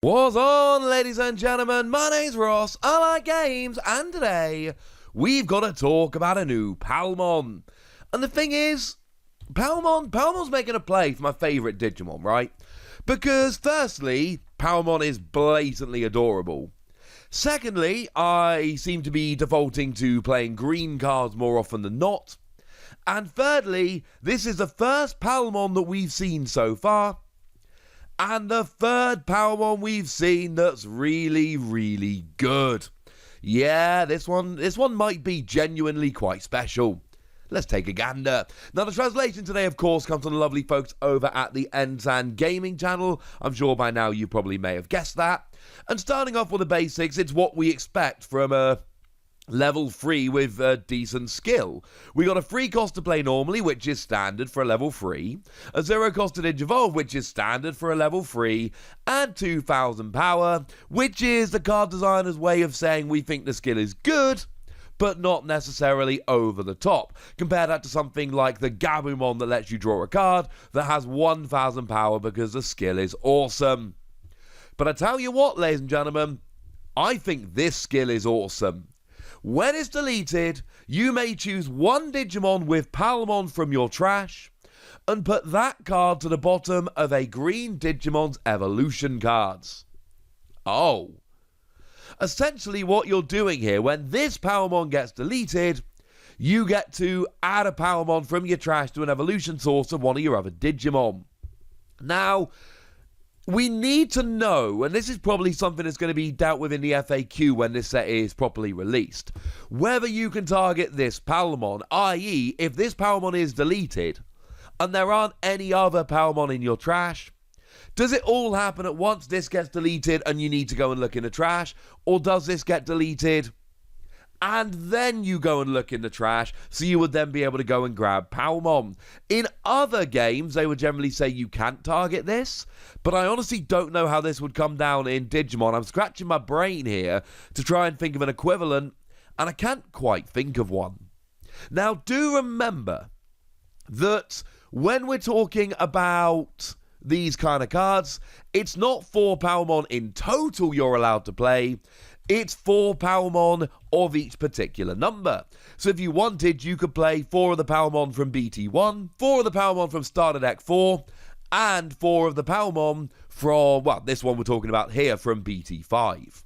What's on, ladies and gentlemen? My name's Ross, I like games, and today we've got to talk about a new Palmon. And the thing is, Palmon's making a play for my favourite Digimon, right? Because firstly, Palmon is blatantly adorable. Secondly, I seem to be defaulting to playing green cards more often than not. And thirdly, this is the first Palmon that we've seen so far. And the third Palmon we've seen that's really, really good. Yeah, this one might be genuinely quite special. Let's take a gander. Now, the translation today, of course, comes from the lovely folks over at the Ensan Gaming channel. I'm sure by now you probably may have guessed that. And starting off with the basics, it's what we expect from a level 3 with a decent skill. We got a free cost to play normally, which is standard for a level 3, a 0 cost to Digivolve, which is standard for a level 3, and 2,000 power, which is the card designer's way of saying we think the skill is good, but not necessarily over the top. Compare that to something like the Gabumon that lets you draw a card that has 1,000 power because the skill is awesome. But I tell you what, ladies and gentlemen, I think this skill is awesome. When it's deleted, you may choose one Digimon with Palmon from your trash and put that card to the bottom of a green Digimon's evolution cards. Oh. Essentially what you're doing here, when this Palmon gets deleted, you get to add a Palmon from your trash to an evolution source of one of your other Digimon. Now, we need to know, and this is probably something that's going to be dealt with in the FAQ when this set is properly released, whether you can target this Palmon, i.e. if this Palmon is deleted and there aren't any other Palmon in your trash, does it all happen at once? This gets deleted and you need to go and look in the trash, or does this get deleted and then you go and look in the trash, so you would then be able to go and grab Palmon? In other games, they would generally say you can't target this, but I honestly don't know how this would come down in Digimon. I'm scratching my brain here to try and think of an equivalent, and I can't quite think of one. Now, do remember that when we're talking about these kind of cards, it's not 4 Palmon in total you're allowed to play. It's 4 Palmon of each particular number. So if you wanted, you could play 4 of the Palmon from BT1, 4 of the Palmon from Starter Deck 4, and 4 of the Palmon from, well, this one we're talking about here from BT5.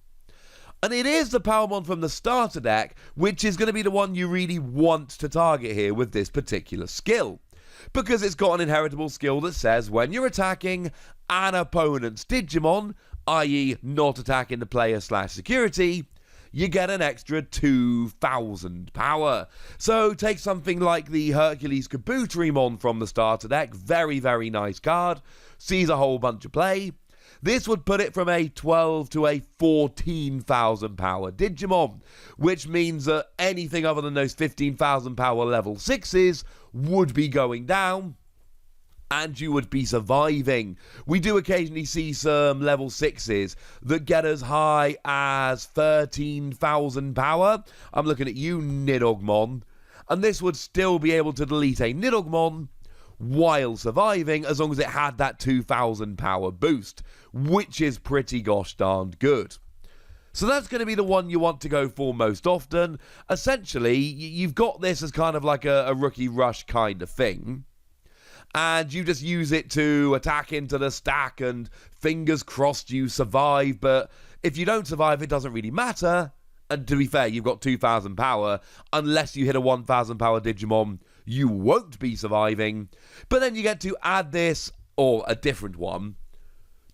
And it is the Palmon from the starter deck, which is going to be the one you really want to target here with this particular skill. Because it's got an inheritable skill that says when you're attacking an opponent's Digimon, i.e. not attacking the player / security, you get an extra 2,000 power. So take something like the Hercules Kabuterimon from the starter deck, very, very nice card, sees a whole bunch of play. This would put it from a 12 to a 14,000 power Digimon, which means that anything other than those 15,000 power level 6s would be going down, and you would be surviving. We do occasionally see some level 6s that get as high as 13,000 power. I'm looking at you, Nidogmon. And this would still be able to delete a Nidogmon while surviving, as long as it had that 2,000 power boost, which is pretty gosh darned good. So that's going to be the one you want to go for most often. Essentially, you've got this as kind of like a rookie rush kind of thing, and you just use it to attack into the stack and fingers crossed you survive. But if you don't survive, it doesn't really matter. And to be fair, you've got 2,000 power. Unless you hit a 1,000 power Digimon, you won't be surviving. But then you get to add this, or a different one,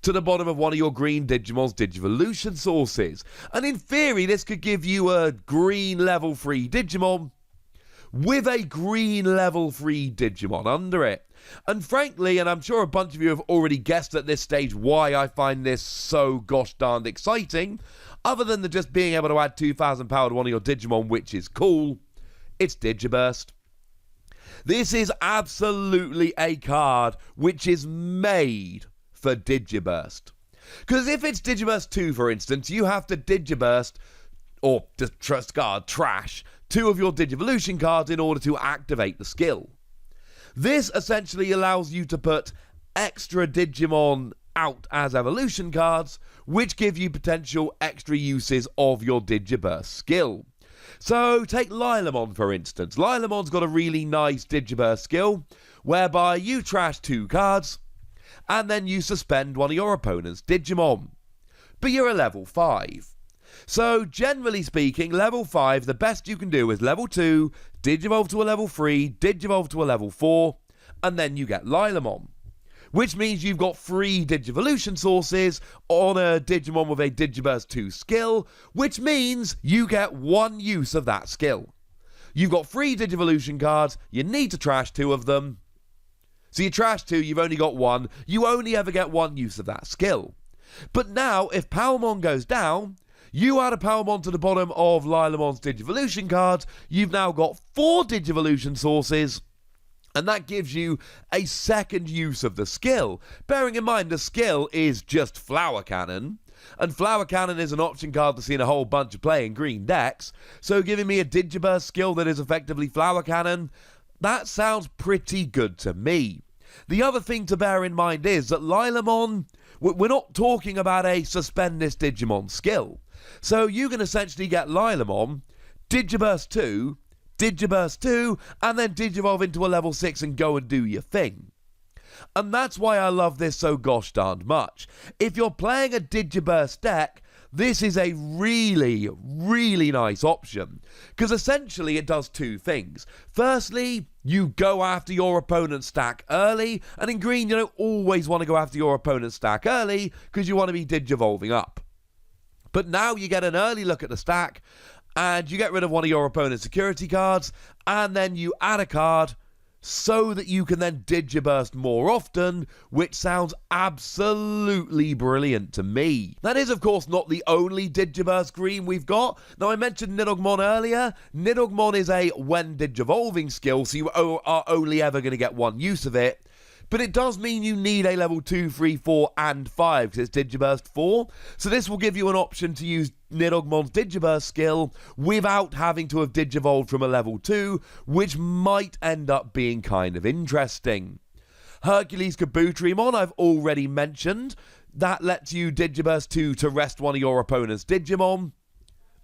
to the bottom of one of your green Digimon's Digivolution sources. And in theory, this could give you a green level 3 Digimon with a green level 3 Digimon under it. And frankly, and I'm sure a bunch of you have already guessed at this stage why I find this so gosh darned exciting, other than the just being able to add 2,000 power to one of your Digimon, which is cool, it's Digiburst. This is absolutely a card which is made for Digiburst. Because if it's Digiburst 2, for instance, you have to Digiburst, or discard, trash, 2 of your Digivolution cards in order to activate the skill. This essentially allows you to put extra Digimon out as evolution cards, which give you potential extra uses of your Digiburst skill. So take Lilamon for instance. Lilamon's got a really nice Digiburst skill, whereby you trash 2 cards, and then you suspend one of your opponent's Digimon. But you're a level 5. So generally speaking, level 5, the best you can do is level 2, Digivolve to a level 3, Digivolve to a level 4, and then you get Lilamon. Which means you've got 3 Digivolution sources on a Digimon with a Digiburst 2 skill, which means you get 1 use of that skill. You've got 3 Digivolution cards, you need to trash 2 of them. So you trash 2, you've only got 1, you only ever get 1 use of that skill. But now, if Palmon goes down, you add a Palmon to the bottom of Lilamon's Digivolution cards, you've now got 4 Digivolution sources, and that gives you a second use of the skill. Bearing in mind the skill is just Flower Cannon, and Flower Cannon is an option card to see in a whole bunch of play in green decks, so giving me a Digiburst skill that is effectively Flower Cannon, that sounds pretty good to me. The other thing to bear in mind is that Lilamon, we're not talking about a suspend this Digimon skill. So you can essentially get Lilamon, Digiburst 2, Digiburst 2, and then Digivolve into a level 6 and go and do your thing. And that's why I love this so gosh darned much. If you're playing a Digiburst deck, this is a really, really nice option. Because essentially it does 2 things. Firstly, you go after your opponent's stack early, and in green you don't always want to go after your opponent's stack early because you want to be Digivolving up. But now you get an early look at the stack, and you get rid of one of your opponent's security cards, and then you add a card so that you can then Digiburst more often, which sounds absolutely brilliant to me. That is, of course, not the only Digiburst green we've got. Now, I mentioned Nidogmon earlier. Nidogmon is a when Digivolving skill, so you are only ever going to get 1 use of it. But it does mean you need a level 2, 3, 4, and 5, because it's Digiburst 4. So this will give you an option to use Nidogmon's Digiburst skill without having to have Digivolved from a level 2, which might end up being kind of interesting. Hercules Kabuterimon, I've already mentioned. That lets you Digiburst 2 to rest one of your opponent's Digimon,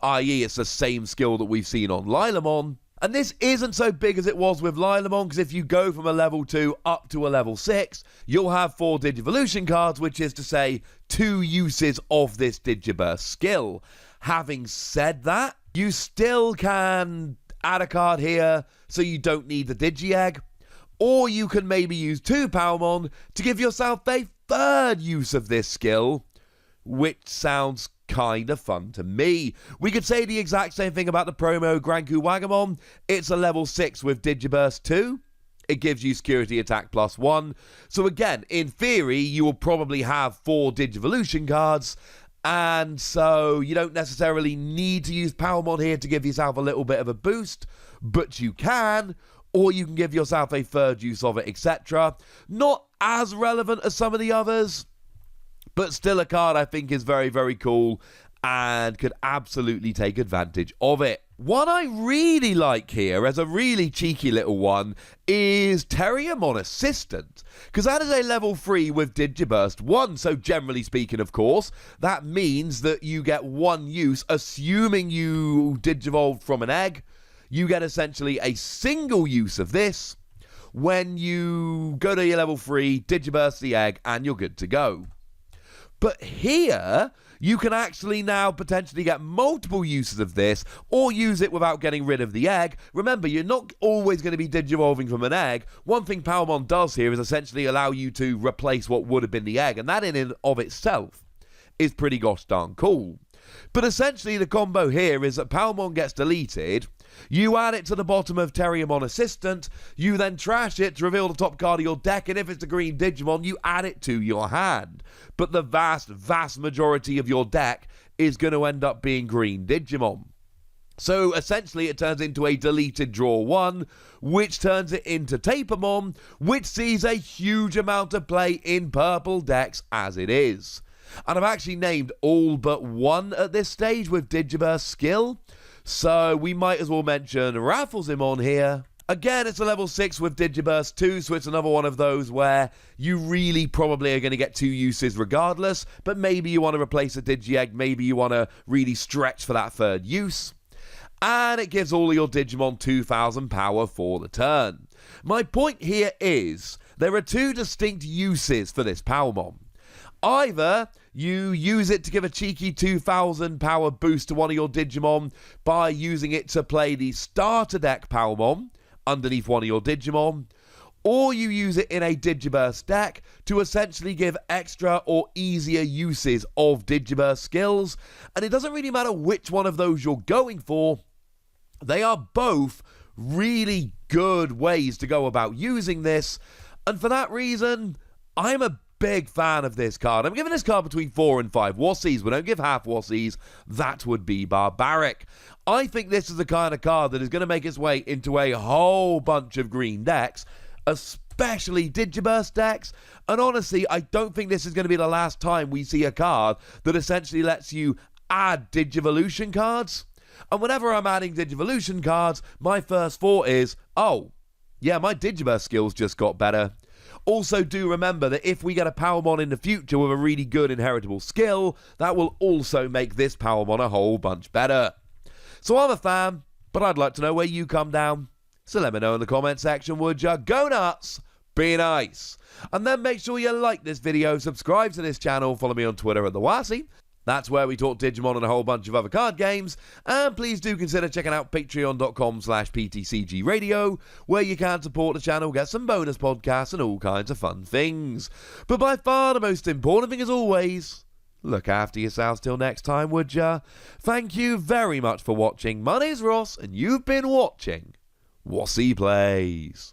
i.e. it's the same skill that we've seen on Lilamon. And this isn't so big as it was with Lilamon, because if you go from a level 2 up to a level 6, you'll have 4 Digivolution cards, which is to say 2 uses of this Digiburst skill. Having said that, you still can add a card here so you don't need the Digi-Egg, or you can maybe use 2 Palmon to give yourself a 3rd use of this skill, which sounds kind of fun to me. We could say the exact same thing about the promo Granku Wagamon. It's a level 6 with Digiburst 2. It gives you security attack +1. So again, in theory, you will probably have 4 Digivolution cards, and so you don't necessarily need to use Palmon here to give yourself a little bit of a boost, but you can, or you can give yourself a 3rd use of it, etc. Not as relevant as some of the others, but still a card I think is very, very cool and could absolutely take advantage of it. One I really like here, as a really cheeky little one, is Terriermon Assistant, because that is a level 3 with Digiburst 1, so generally speaking, of course, that means that you get 1 use, assuming you Digivolved from an egg. You get essentially a single use of this when you go to your level 3, Digiburst the egg, and you're good to go. But here, you can actually now potentially get multiple uses of this, or use it without getting rid of the egg. Remember, you're not always going to be Digivolving from an egg. One thing Palmon does here is essentially allow you to replace what would have been the egg, and that in and of itself is pretty gosh darn cool. But essentially, the combo here is that Palmon gets deleted, you add it to the bottom of Terriermon Assistant, you then trash it to reveal the top card of your deck, and if it's a green Digimon, you add it to your hand. But the vast, vast majority of your deck is going to end up being green Digimon. So essentially it turns into a deleted draw 1, which turns it into Tapermon, which sees a huge amount of play in purple decks as it is. And I've actually named all but 1 at this stage with Digiburst skill, so we might as well mention Rafflesimon here. Again, it's a level 6 with Digiburst 2, so it's another one of those where you really probably are going to get 2 uses regardless, but maybe you want to replace a Digi-Egg, maybe you want to really stretch for that 3rd use. And it gives all your Digimon 2000 power for the turn. My point here is, there are 2 distinct uses for this Palmon. Either you use it to give a cheeky 2000 power boost to one of your Digimon by using it to play the starter deck Palmon underneath one of your Digimon, or you use it in a Digi-Burst deck to essentially give extra or easier uses of Digi-Burst skills, and it doesn't really matter which one of those you're going for, they are both really good ways to go about using this, and for that reason, I'm a big fan of this card. I'm giving this card between 4 and 5 Wassies. We don't give half Wassies. That would be barbaric. I think this is the kind of card that is going to make its way into a whole bunch of green decks, especially Digi-Burst decks. And honestly, I don't think this is going to be the last time we see a card that essentially lets you add Digivolution cards. And whenever I'm adding Digivolution cards, my first thought is, oh, yeah, my Digiburst skills just got better. Also, do remember that if we get a Palmon in the future with a really good inheritable skill, that will also make this Palmon a whole bunch better. So I'm a fan, but I'd like to know where you come down. So let me know in the comment section, would ya? Go nuts, be nice. And then make sure you like this video, subscribe to this channel, follow me on Twitter at TheWassie. That's where we talk Digimon and a whole bunch of other card games. And please do consider checking out patreon.com/PTCG Radio, where you can support the channel, get some bonus podcasts and all kinds of fun things. But by far the most important thing as always, look after yourselves till next time, would ya? Thank you very much for watching. My name's Ross, and you've been watching Wassie Plays.